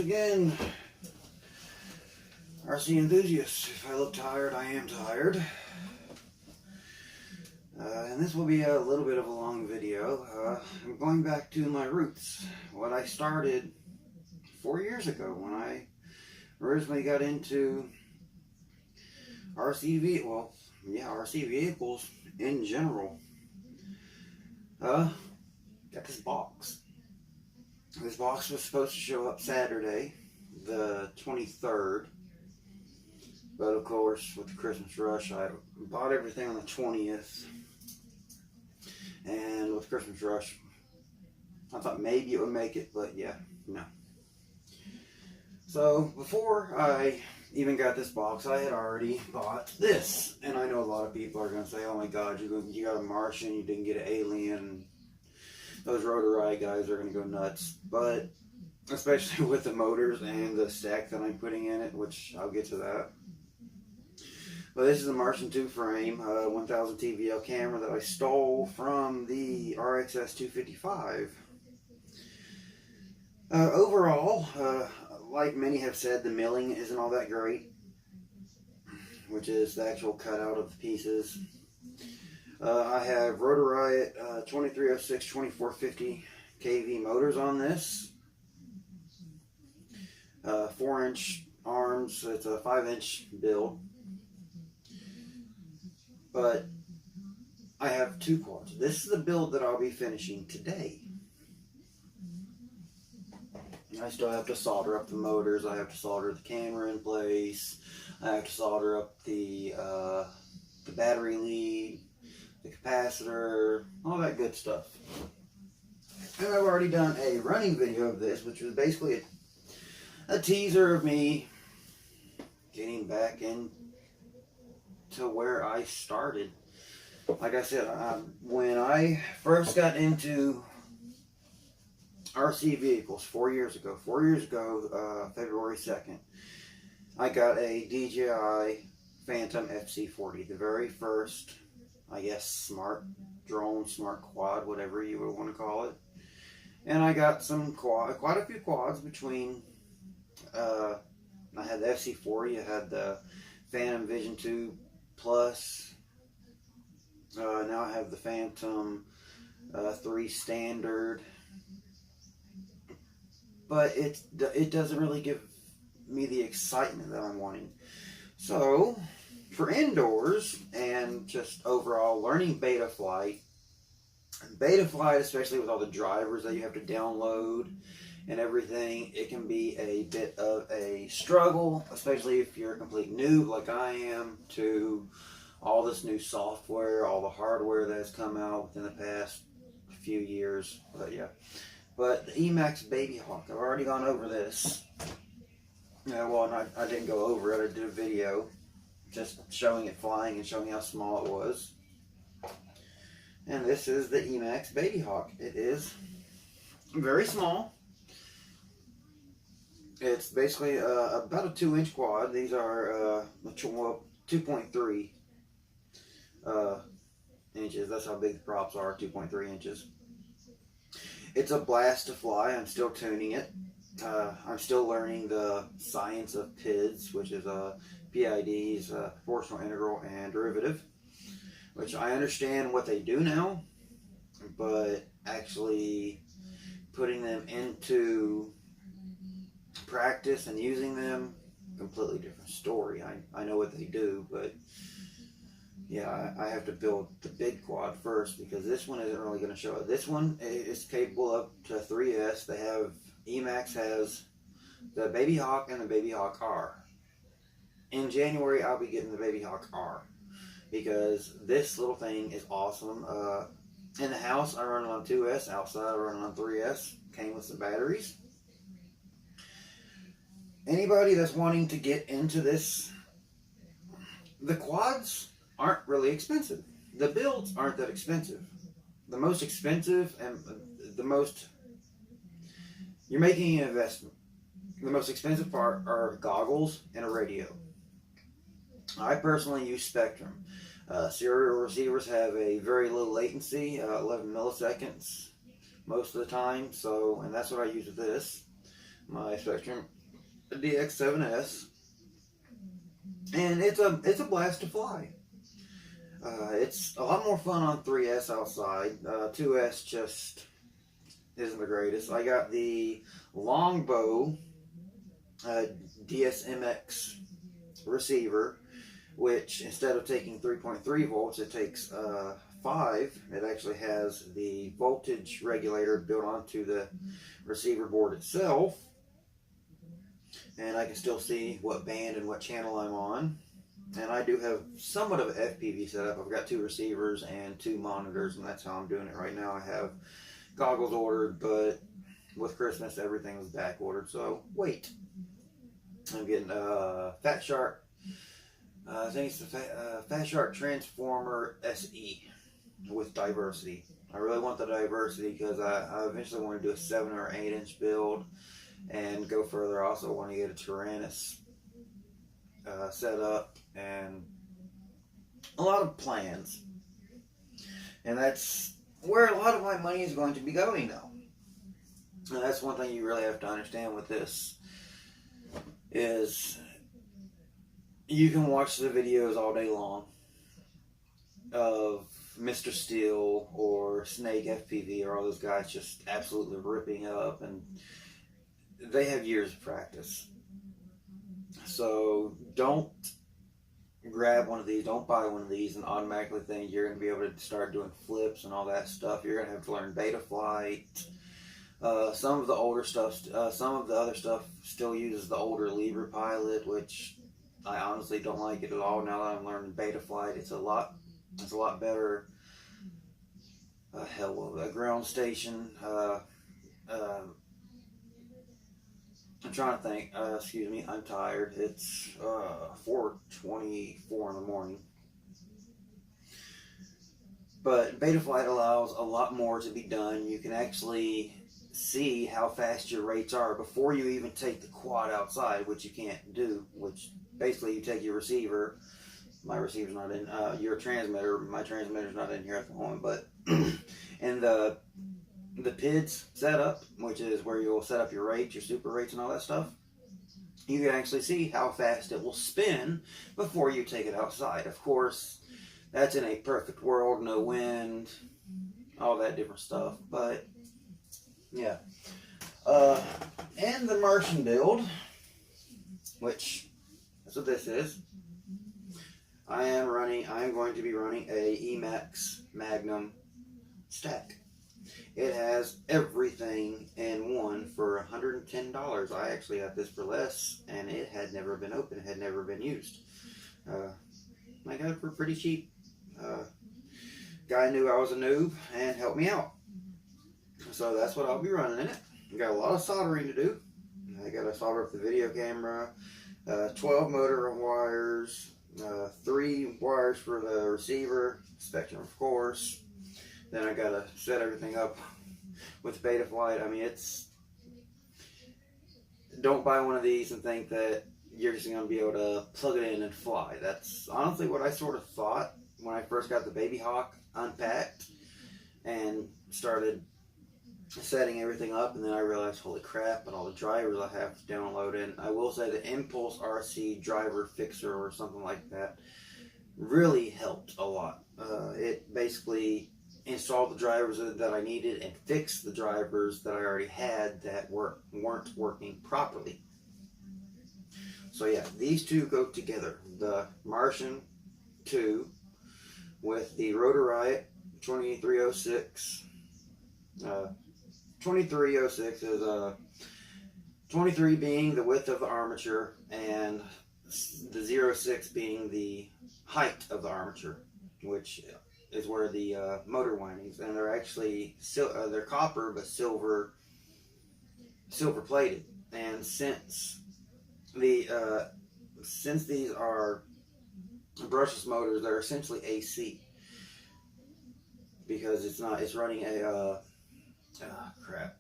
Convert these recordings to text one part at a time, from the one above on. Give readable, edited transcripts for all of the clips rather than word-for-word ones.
again, RC enthusiasts. If I look tired, I am tired. And this will be a little bit of a long video. I'm going back to my roots. What I started 4 years ago when I originally got into RC vehicles in general. Got this box. This box was supposed to show up Saturday, the 23rd. But of course, with the Christmas rush, I bought everything on the 20th. And with Christmas rush, I thought maybe it would make it, but yeah, no. So before I even got this box, I had already bought this. And I know a lot of people are going to say, oh my God, you got a Martian, you didn't get an alien. Those Rotor guys are going to go nuts. But especially with the motors and the stack that I'm putting in it, which I'll get to that. But this is a Martian 2 frame, 1000 TVL camera that I stole from the RXS 255. Overall, like many have said, the milling isn't all that great, which is the actual cutout of the pieces. I have Rotor Riot 2306 2450 kV motors on this. 4-inch arms, it's a 5-inch build. But I have 2 quads. This is the build that I'll be finishing today. I still have to solder up the motors. I have to solder the camera in place. I have to solder up the battery lead, the capacitor, all that good stuff. And I've already done a running video of this, which was basically a teaser of me getting back into where I started. Like I said, when I first got into RC vehicles 4 years ago, February 2nd, I got a DJI Phantom FC40, the very first, I guess, smart drone, smart quad, whatever you would want to call it. And I got quite a few quads between, I had the FC40, I had the Phantom Vision 2 Plus, now I have the Phantom 3 Standard, but it doesn't really give me the excitement that I'm wanting. So, for indoors and just overall learning Betaflight, especially with all the drivers that you have to download and everything, it can be a bit of a struggle, especially if you're a complete noob like I am, to all this new software, all the hardware that has come out within the past few years. But yeah, but the emax babyhawk, I've already gone over this. Well, I didn't go over it, I did a video just showing it flying and showing how small it was. And this is the emax babyhawk. It is very small. It's basically about a 2-inch quad. These are 2.3 inches. That's how big the props are, 2.3 inches. It's a blast to fly. I'm still tuning it. I'm still learning the science of PIDs, which is PIDs, proportional, integral, and derivative, which I understand what they do now, but actually putting them into practice and using them, completely different story. I know what they do, but yeah, I have to build the big quad first, because this one isn't really going to show it. This one is capable up to 3S. They have, emax has the babyhawk and the babyhawk R. In January, I'll be getting the babyhawk R, because this little thing is awesome. In the house, I run it on 2S. Outside, I run it on 3S. Came with some batteries. Anybody that's wanting to get into this, the quads aren't really expensive. The builds aren't that expensive. The most expensive and the most, you're making an investment. The most expensive part are goggles and a radio. I personally use Spectrum. Serial receivers have a very low latency, 11 milliseconds most of the time. So, and that's what I use with this, my Spectrum DX7S, and it's a blast to fly. It's a lot more fun on 3S outside. 2S just isn't the greatest. I got the Longbow DSMX receiver, which instead of taking 3.3 volts, it takes 5. It actually has the voltage regulator built onto the receiver board itself, and I can still see what band and what channel I'm on. And I do have somewhat of an FPV setup. I've got 2 receivers and 2 monitors, and that's how I'm doing it right now. I have goggles ordered, but with Christmas everything was back ordered, so wait. I'm getting Fat Shark. I think it's the Fat Shark Transformer SE with diversity. I really want the diversity because I eventually want to do a 7 or 8 inch build and go further. I also want to get a Tyrannus set up and a lot of plans. And that's where a lot of my money is going to be going now. And that's one thing you really have to understand with this is you can watch the videos all day long of Mr. Steel or Snake FPV or all those guys just absolutely ripping up, and they have years of practice. So don't grab one of these, don't buy one of these and automatically think you're going to be able to start doing flips and all that stuff. You're going to have to learn beta flight. Some of the older stuff, some of the other stuff still uses the older Libre Pilot, which I honestly don't like it at all. Now that I'm learning beta flight, it's a lot better. Hell, a ground station. I'm trying to think. Excuse me, I'm tired. It's 4:24 in the morning. But beta flight allows a lot more to be done. You can actually see how fast your rates are before you even take the quad outside, which you can't do. Which basically you take your receiver. My receiver's not in. Your transmitter. My transmitter's not in here at the moment, but and the PIDS setup, which is where you'll set up your rates, your super rates, and all that stuff. You can actually see how fast it will spin before you take it outside. Of course, that's in a perfect world, no wind, all that different stuff. But yeah, and the Martian build, which that's what this is. I am going to be running a emax Magnum stack. It has everything in one for $110. I actually got this for less, and it had never been opened, had never been used. I got it for pretty cheap. Guy knew I was a noob and helped me out. So that's what I'll be running in it. Got a lot of soldering to do. I got to solder up the video camera, 12 motor wires, 3 wires for the receiver, Spectrum of course. Then I gotta set everything up with beta flight. I mean, don't buy one of these and think that you're just gonna be able to plug it in and fly. That's honestly what I sort of thought when I first got the babyhawk unpacked and started setting everything up, and then I realized, holy crap, and all the drivers I have to download. And I will say the Impulse RC driver fixer or something like that really helped a lot. It basically installed the drivers that I needed and fixed the drivers that I already had that weren't working properly. So yeah, these two go together. The Martian 2 with the Rotor Riot 2306. 2306 is 23 being the width of the armature and the 06 being the height of the armature, which is where the motor windings, and they're actually they're copper but silver plated. And since these are brushless motors, they're essentially AC because it's running a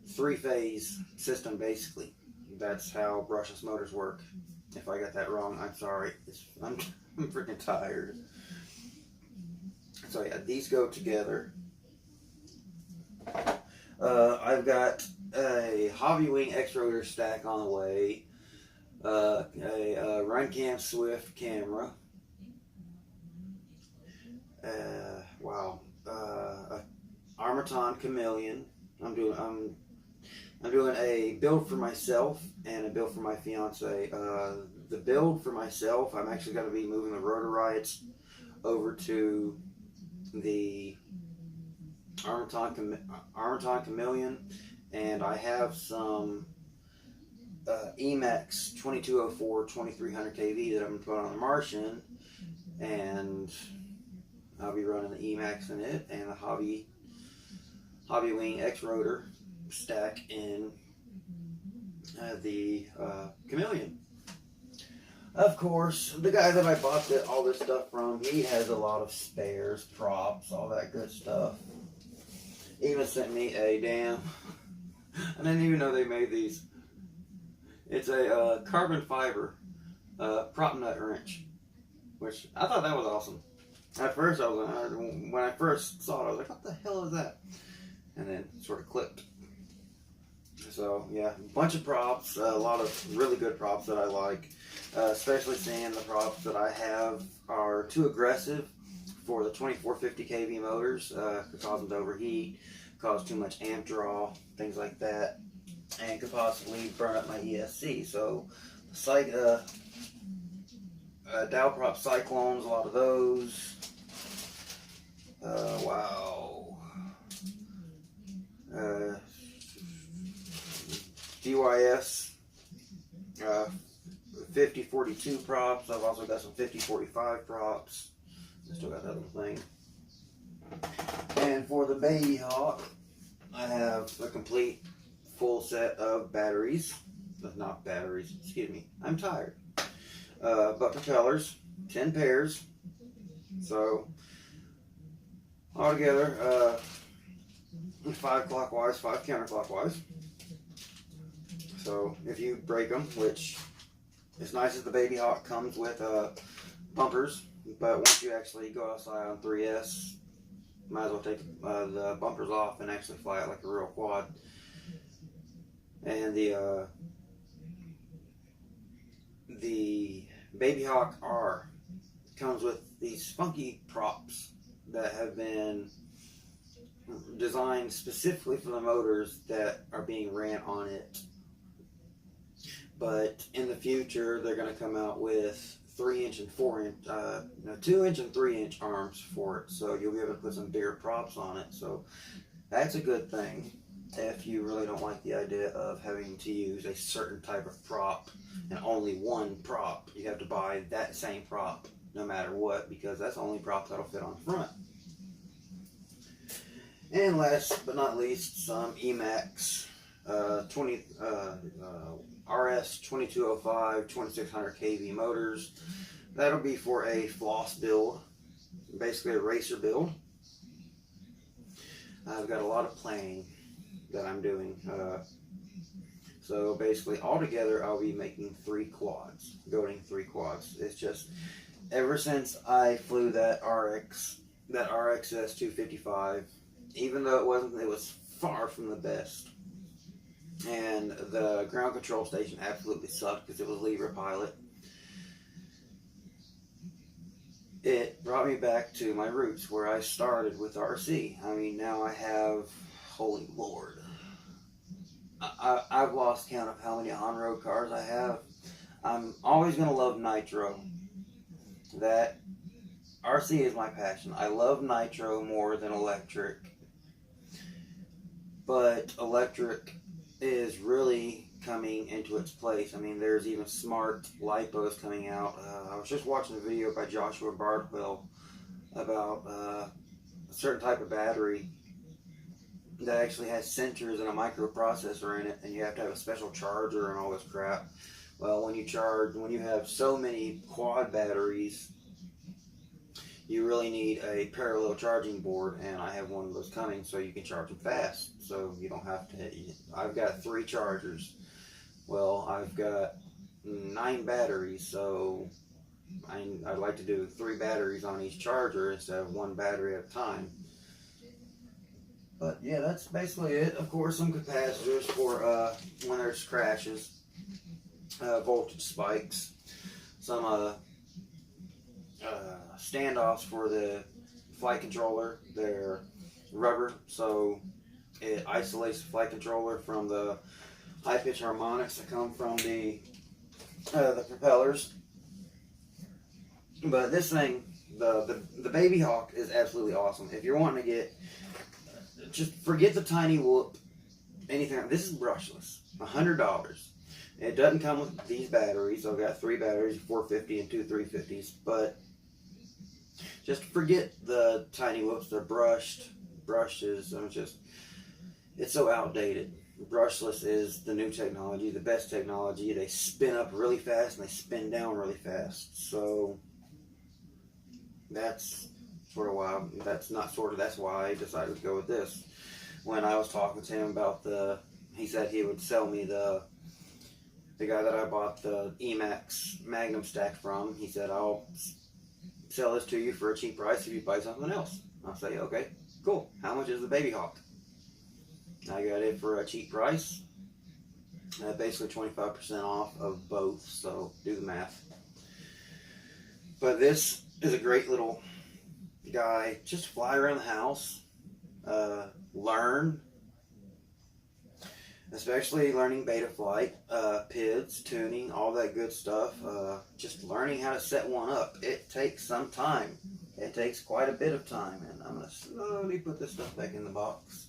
3-phase system basically. That's how brushless motors work. If I got that wrong, I'm sorry. I'm freaking tired. So yeah, these go together. I've got a Hobby Wing X-Rotor stack on the way. a Runcam Swift camera. Wow. A Armaton Chameleon. I'm doing a build for myself and a build for my fiance. The build for myself, I'm actually going to be moving the rotor rights over to the Armaton Chameleon, and I have some emax 2204 2300 kV that I'm going to put on the Martian, and I'll be running the emax in it and the Hobby Wing X rotor stack in the Chameleon. Of course, the guy that I bought all this stuff from, he has a lot of spares, props, all that good stuff. He even sent me a damn, I didn't even know they made these. It's a carbon fiber prop nut wrench, which I thought that was awesome. At first, when I first saw it, I was like, what the hell is that? And then sort of clicked. So yeah, a bunch of props, a lot of really good props that I like, especially seeing the props that I have are too aggressive for the 2450 kV motors, could cause them to overheat, cause too much amp draw, things like that, and could possibly burn up my ESC. So Dow prop Cyclones, a lot of those. Wow. DYS 5042 props. I've also got some 5045 props. I still got that little thing. And for the babyhawk, I have a complete full set of batteries. Not batteries, excuse me. I'm tired. But propellers, 10 pairs. So altogether, 5 clockwise, 5 counterclockwise. So if you break them, which is nice as the babyhawk comes with bumpers, but once you actually go outside on 3S, might as well take the bumpers off and actually fly it like a real quad. And the babyhawk R comes with these funky props that have been designed specifically for the motors that are being ran on it. But in the future, they're going to come out with 3-inch and 4-inch, 2-inch and 3-inch arms for it. So you'll be able to put some bigger props on it. So that's a good thing if you really don't like the idea of having to use a certain type of prop and only one prop. You have to buy that same prop no matter what, because that's the only prop that'll fit on the front. And last but not least, some emax RS 2205 2600 kV motors. That'll be for a floss build, basically a racer build. I've got a lot of planning that I'm doing. So basically, altogether, I'll be making 3 quads, building 3 quads. It's just, ever since I flew that RXS 255, even though it was far from the best. And the ground control station absolutely sucked because it was lever pilot. It brought me back to my roots where I started with RC. I mean, now I have, holy Lord, I've lost count of how many on-road cars I have. I'm always going to love nitro. That RC is my passion. I love nitro more than electric. But electric is really coming into its place. I mean, there's even smart lipos coming out. I was just watching a video by Joshua Bardwell about a certain type of battery that actually has sensors and a microprocessor in it, and you have to have a special charger and all this crap. Well, when you have so many quad batteries, you really need a parallel charging board, and I have one of those coming, so you can charge them fast. So you don't have to. I've got 3 chargers. Well, I've got 9 batteries, so I'd like to do 3 batteries on each charger instead of 1 battery at a time. But yeah, that's basically it. Of course, some capacitors for when there's crashes. voltage spikes, some standoffs for the flight controller. They're rubber, so it isolates the flight controller from the high pitch harmonics that come from the propellers. But this thing, the babyhawk, is absolutely awesome. If you're wanting to get, just forget the tiny whoop, anything. This is brushless, $100. It doesn't come with these batteries. I've got 3 batteries, 450 and 2 350s. But just forget the tiny whoops. They're brushes. It's so outdated. Brushless is the new technology, the best technology. They spin up really fast and they spin down really fast. So that's sort of why. That's why I decided to go with this. When I was talking to him about he said he would sell me the guy that I bought the Emax Magnum stack from. He said, I'll sell this to you for a cheap price if you buy something else. I'll say, okay, cool. How much is the babyhawk? I got it for a cheap price. Basically 25% off of both, so do the math. But this is a great little guy. Just fly around the house, learn, especially learning beta flight, PIDs, tuning, all that good stuff. Just learning how to set one up. It takes some time. It takes quite a bit of time, and I'm going to slowly put this stuff back in the box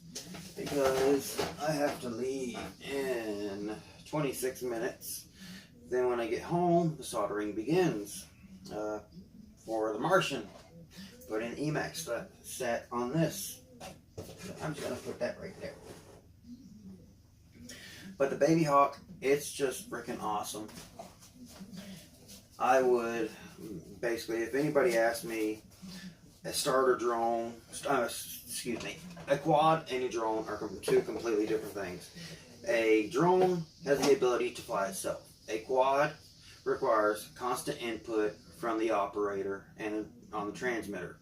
because I have to leave in 26 minutes. Then when I get home, the soldering begins for the Martian. Put in emax set on this. So I'm just going to put that right there. But the babyhawk, it's just freaking awesome. I would, basically, if anybody asked me, a starter drone, a quad and a drone are 2 completely different things. A drone has the ability to fly itself. A quad requires constant input from the operator and on the transmitter.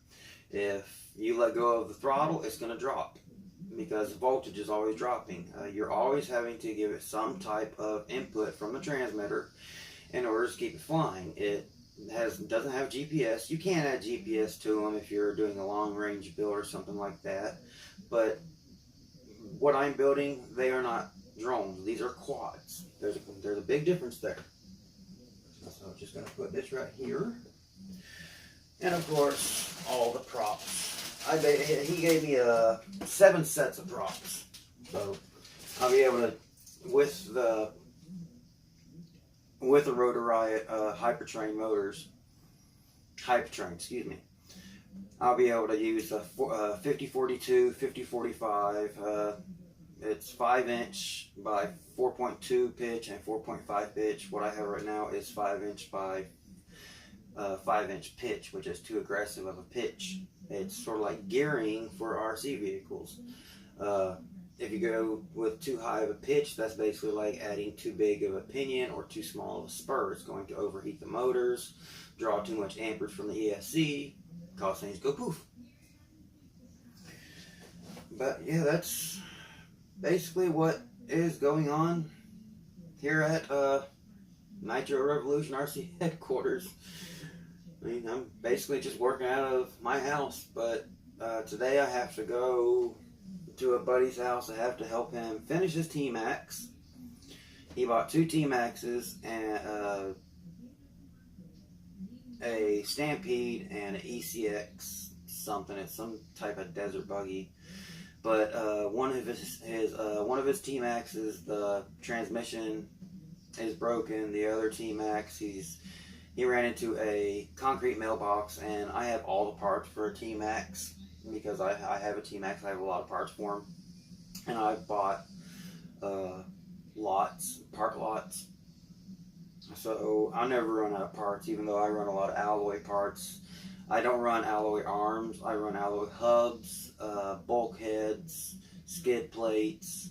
If you let go of the throttle, it's going to drop because the voltage is always dropping. You're always having to give it some type of input from the transmitter in order to keep it flying. It doesn't have GPS. You can add GPS to them if you're doing a long range build or something like that. But what I'm building, they are not drones. These are quads. There's a big difference there. So I'm just going to put this right here. And of course, all the props. He gave me 7 sets of props. So I'll be able to, with the Rotor Riot Hypertrain motors, I'll be able to use a 5042, 5045. It's 5-inch by 4.2 pitch and 4.5 pitch. What I have right now is 5-inch by 5-inch pitch, which is too aggressive of a pitch. It's sort of like gearing for RC vehicles. If you go with too high of a pitch, that's basically like adding too big of a pinion or too small of a spur. It's going to overheat the motors, draw too much amperage from the ESC, cause things to go poof. But yeah, that's basically what is going on here at Nitro Revolution RC headquarters. I mean, I'm basically just working out of my house, but today I have to go to a buddy's house. I have to help him finish his T-Max. He bought 2 T-Maxes and a Stampede and an ECX something. It's some type of desert buggy. But one of his T-Maxes, the transmission is broken. The other T-Max, he ran into a concrete mailbox, and I have all the parts for a T-Max because I have a T-Max. I have a lot of parts for him, and I bought park lots. So I never run out of parts, even though I run a lot of alloy parts. I don't run alloy arms. I run alloy hubs, bulkheads, skid plates,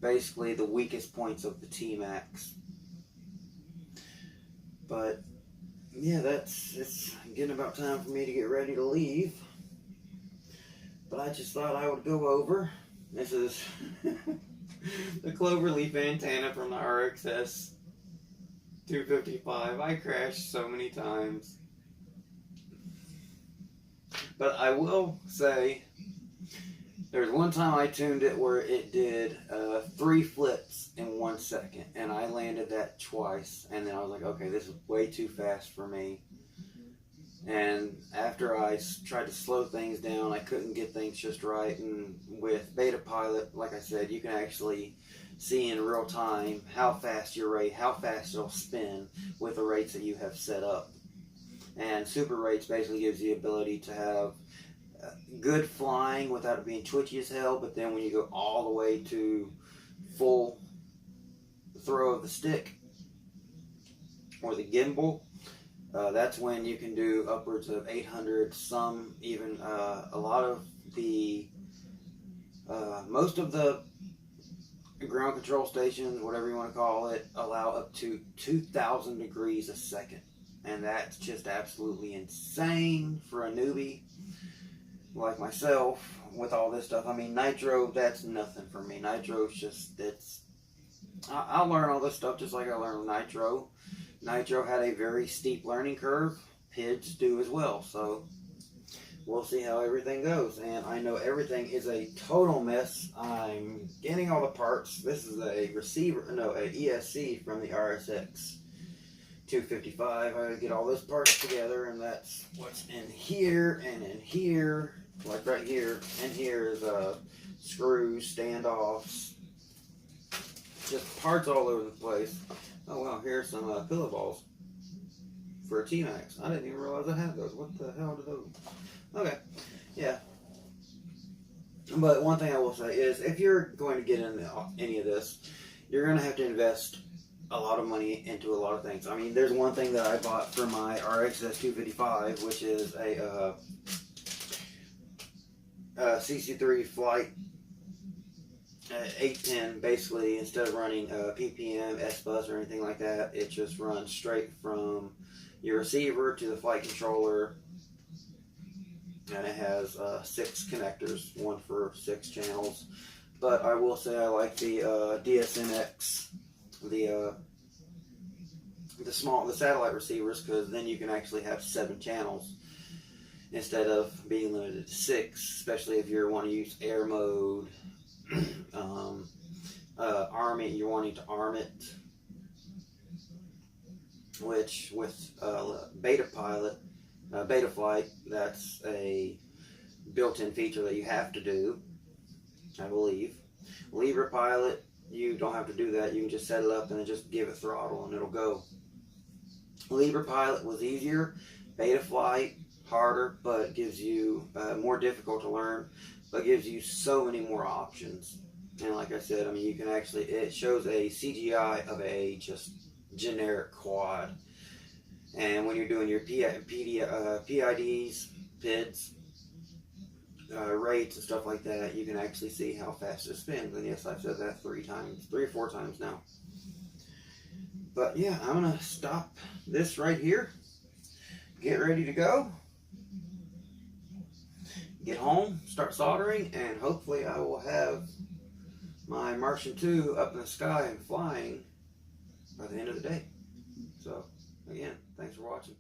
basically the weakest points of the T-Max. But yeah, it's getting about time for me to get ready to leave. But I just thought I would go over. This is the cloverleaf antenna from the RXS 255. I crashed so many times. But I will say, there's one time I tuned it where it did 3 flips in 1 second, and I landed that twice, and then I was like, okay, this is way too fast for me. And after I tried to slow things down, I couldn't get things just right. And with Beta Pilot, like I said, you can actually see in real time how fast it'll spin with the rates that you have set up. And Super Rates basically gives you the ability to have good flying without it being twitchy as hell, but then when you go all the way to full throw of the stick or the gimbal, that's when you can do upwards of 800, some even a lot of the most of the ground control stations, whatever you want to call it, allow up to 2,000 degrees a second, and that's just absolutely insane for a newbie like myself with all this stuff. I mean, nitro, that's nothing for me. Nitro's just, I'll learn all this stuff just like I learned nitro. Nitro had a very steep learning curve. PIDs do as well. So we'll see how everything goes. And I know everything is a total mess. I'm getting all the parts. This is a receiver, no, a ESC from the RSX 255. I gotta get all those parts together, and that's what's in here and in here. Like right here. And here is screws, standoffs, just parts all over the place. Oh wow, here's some pillow balls for a T-Max. I didn't even realize I had those. What the hell are those? Okay, yeah. But one thing I will say is, if you're going to get into any of this, you're going to have to invest a lot of money into a lot of things. I mean, there's one thing that I bought for my RXS 255, which is a CC3 flight 810. Basically, instead of running PPM, S-Bus, or anything like that, it just runs straight from your receiver to the flight controller, and it has 6 connectors, one for 6 channels. But I will say I like the DSMX, the satellite receivers, because then you can actually have 7 channels instead of being limited to 6, especially if you want to use air mode. Arming, you're wanting to arm it, which with Beta Pilot, Beta Flight, that's a built-in feature that you have to do, I believe. Libra Pilot, you don't have to do that. You can just set it up and then just give it throttle and it'll go. Libra Pilot was easier. Beta Flight, harder, but gives you more difficult to learn, but gives you so many more options. And like I said, I mean, you can actually, it shows a CGI of a just generic quad. And when you're doing your PIDs, PIDs, rates and stuff like that, you can actually see how fast it spins. And yes, I've said that 3 or 4 times now. But yeah, I'm going to stop this right here, get ready to go, get home, start soldering, and hopefully I will have my Martian 2 up in the sky and flying by the end of the day. So, again, thanks for watching.